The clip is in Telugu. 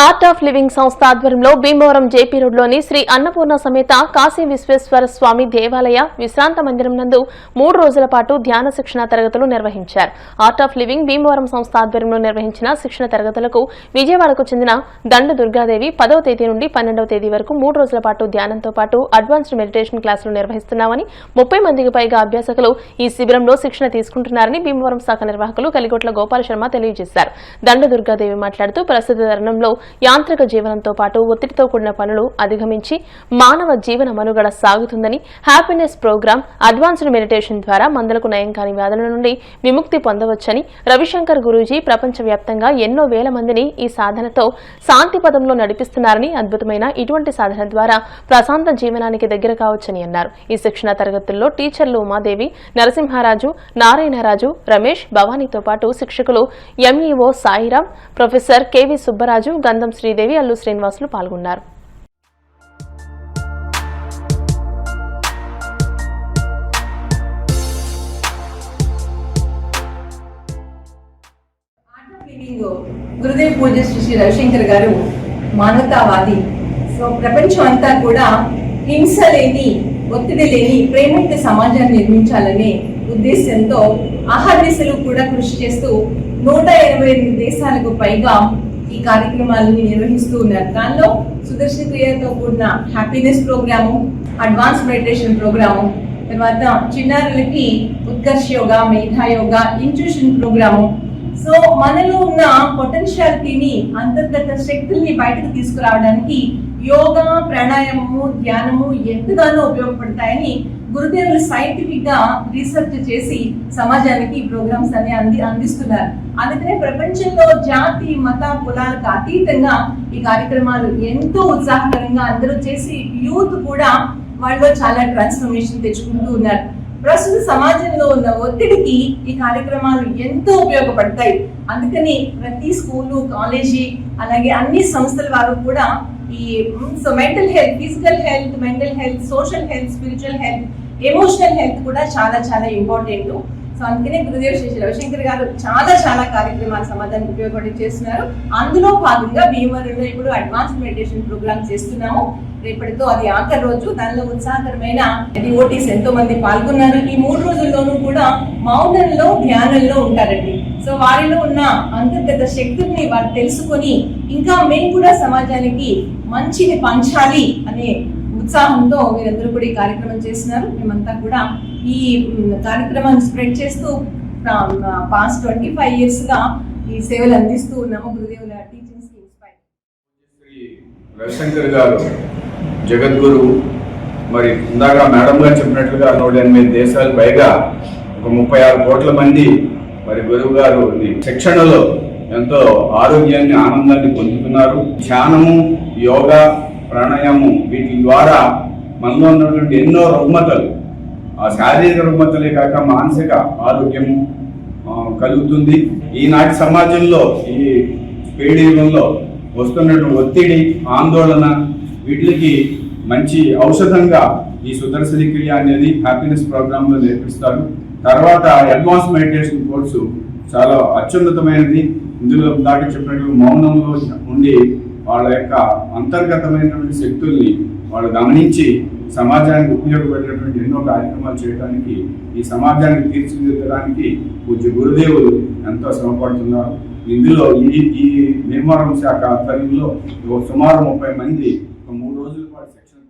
ఆర్ట్ ఆఫ్ లివింగ్ సంస్థ ఆధ్వర్యంలో భీమవరం జేపీ రోడ్లోని శ్రీ అన్నపూర్ణ సమేత కాశీ విశ్వేశ్వర స్వామి దేవాలయ విశ్రాంత మందిరం నందు 3 రోజుల పాటు ధ్యాన శిక్షణ తరగతులు నిర్వహించారు. ఆర్ట్ ఆఫ్ లివింగ్ భీమవరం సంస్థ ఆధ్వర్యంలో నిర్వహించిన శిక్షణ తరగతులకు విజయవాడకు చెందిన దండు దుర్గాదేవి 10వ తేదీ నుండి 12వ తేదీ వరకు 3 రోజుల పాటు ధ్యానంతో పాటు అడ్వాన్స్డ్ మెడిటేషన్ క్లాసులు నిర్వహిస్తున్నామని 30 మందికి పైగా అభ్యాసకులు ఈ శిబిరంలో శిక్షణ తీసుకుంటున్నారని భీమవరం శాఖ నిర్వాహకులు కలిగొట్ల గోపాల శర్మ తెలియజేశారు. దండు దుర్గాదేవి మాట్లాడుతూ ప్రస్తుత తరుణంలో యాంత్రిక జీవనంతో పాటు ఒత్తిడితో కూడిన పనులు అధిగమించి మానవ జీవన మనుగడ సాగుతుందని, హ్యాపీనెస్ ప్రోగ్రామ్ అడ్వాన్స్డ్ మెడిటేషన్ ద్వారా మందులకు నయం కాని వ్యాధుల నుండి విముక్తి పొందవచ్చని, రవిశంకర్ గురూజీ ప్రపంచవ్యాప్తంగా ఎన్నో వేల మందిని ఈ సాధనతో శాంతి పదంలో నడిపిస్తున్నారని, అద్భుతమైన ఇటువంటి సాధన ద్వారా ప్రశాంత జీవనానికి దగ్గర కావచ్చని అన్నారు. ఈ శిక్షణ తరగతుల్లో టీచర్లు ఉమాదేవి, నరసింహారాజు, నారాయణరాజు, రమేష్, భవానీతో పాటు శిక్షకులు MEO Sairam, professor KV Subbaraju, Gandham Sridevi, Allu Srinivasulu పాల్గొన్నారు. గురుదేవ్ పూజ శ్రీ రవిశంకర్ గారు మానవతావాది. సో ప్రపంచం అంతా కూడా హింస లేని, ఒత్తిడి లేని ప్రేమయుక్త సమాజాన్ని నిర్మించాలనే ఉద్దేశంతో అహర్నిశలు కూడా కృషి చేస్తూ 188 దేశాలకు పైగా ఈ కార్యక్రమాలని నిర్వహిస్తూ ఉన్నారు. దానిలో సుదర్శన క్రియతో కూడిన happiness programme, advance meditation programme, తర్వాత చిన్నారులకి ఉత్కర్ష యోగా, మేధా యోగా, ఇంట్యూషన్ ప్రోగ్రాము. సో మనలో ఉన్న పొటెన్షియాలిటీని, అంతర్గత శక్తుల్ని బయటకు తీసుకురావడానికి యోగా, ప్రాణాయామము, ధ్యానము ఎంతగానో ఉపయోగపడతాయని గురుదేవులు సైంటిఫిక్ గా రీసెర్చ్ చేసి సమాజానికి ఈ ప్రోగ్రామ్స్ అన్ని అందిస్తున్నారు. అందుకనే ప్రపంచంలో జాతి, మత, కులాలకు అతీతంగా ఈ కార్యక్రమాలు ఎంతో ఉత్సాహకరంగా అందరూ చేసి యూత్ కూడా వాళ్ళలో చాలా ట్రాన్స్ఫర్మేషన్ తెచ్చుకుంటూ ఉన్నారు. ప్రస్తుత సమాజంలో ఉన్న ఒత్తిడికి ఈ కార్యక్రమాలు ఎంతో ఉపయోగపడతాయి. అందుకని ప్రతి స్కూలు, కాలేజీ, అలాగే అన్ని సంస్థల వారు కూడా ఈ mental health, physical health, mental health, social health, spiritual health, emotional health కూడా చాలా చాలా ఇంపార్టెంట్. సో అందుకనే గురుదేవ్ శ్రీ రవిశంకర్ గారు చాలా కార్యక్రమాలు సమాజానికి ఉపయోగపడి చేస్తున్నారు. అందులో భాగంగా భీమవరంలో ఇప్పుడు అడ్వాన్స్ మెడిటేషన్ ప్రోగ్రామ్ చేస్తున్నాము. రేపటితో అది ఆఖరి రోజు. దానిలో ఉత్సాహకరమైన డివోటీస్ ఎంతో మంది పాల్గొన్నారు. ఈ 3 రోజుల్లోనూ కూడా మౌనంలో, ధ్యానంలో ఉంటారండి. సో వారిలో ఉన్న అంతర్గత శక్తుల్ని వారు తెలుసుకొని ఇంకా మేము కూడా సమాజానికి మంచిని పంచాలి అనే ఉత్సాహంతో మీరందరూ కూడా ఈ కార్యక్రమం చేస్తున్నారు. మేమంతా కూడా ఈ కార్యక్రమాన్ని స్ప్రెడ్ చేస్తూ పాస్ట్ 25 years గా ఈ సేవలు అందిస్తూ ఉన్నాము. గురుదేవుల టీచింగ్స్ కి ఇన్స్పైర్. శ్రీ రవిశంకర్ గారు జగద్గురు. మరి ఇందాక మేడం గారు చెప్పినట్లుగా 108 దేశాలు పైగా ఒక 36 కోట్ల మంది మరి గురువు గారు శిక్షణలో ఎంతో ఆరోగ్యాన్ని, ఆనందాన్ని పొందుతున్నారు. ధ్యానము, యోగా, ప్రాణాయామం వీటి ద్వారా మనలో ఉన్నటువంటి ఎన్నో రుగ్మతలు, ఆ శారీరక రుగ్మతలే కాక మానసిక ఆరోగ్యము కలుగుతుంది. ఈనాటి సమాజంలో, ఈ స్పీడ్ యుగంలో వస్తున్నటువంటి ఒత్తిడి, ఆందోళన వీటికి మంచి ఔషధంగా ఈ సుదర్శన క్రియ అనేది హ్యాపీనెస్ ప్రోగ్రాంలో నేర్పిస్తారు. తర్వాత అడ్వాన్స్ మెడిటేషన్ కోర్సు చాలా అత్యున్నతమైనది. ఇందులో దాకా చెప్పినట్టు మౌనంలో ఉండి వాళ్ళ యొక్క అంతర్గతమైనటువంటి శక్తుల్ని వాళ్ళు గమనించి సమాజానికి ఉపయోగపడేటువంటి ఎన్నో కార్యక్రమాలు చేయడానికి, ఈ సమాజాన్ని తీర్చిదిద్దడానికి పూజ్య గురుదేవులు ఎంతో శ్రమపడుతున్నారు. ఇందులో ఈ నిర్మాణ శాఖ ఆధ్వర్యంలో సుమారు 30 మంది 3 రోజుల పాటు శిక్షణ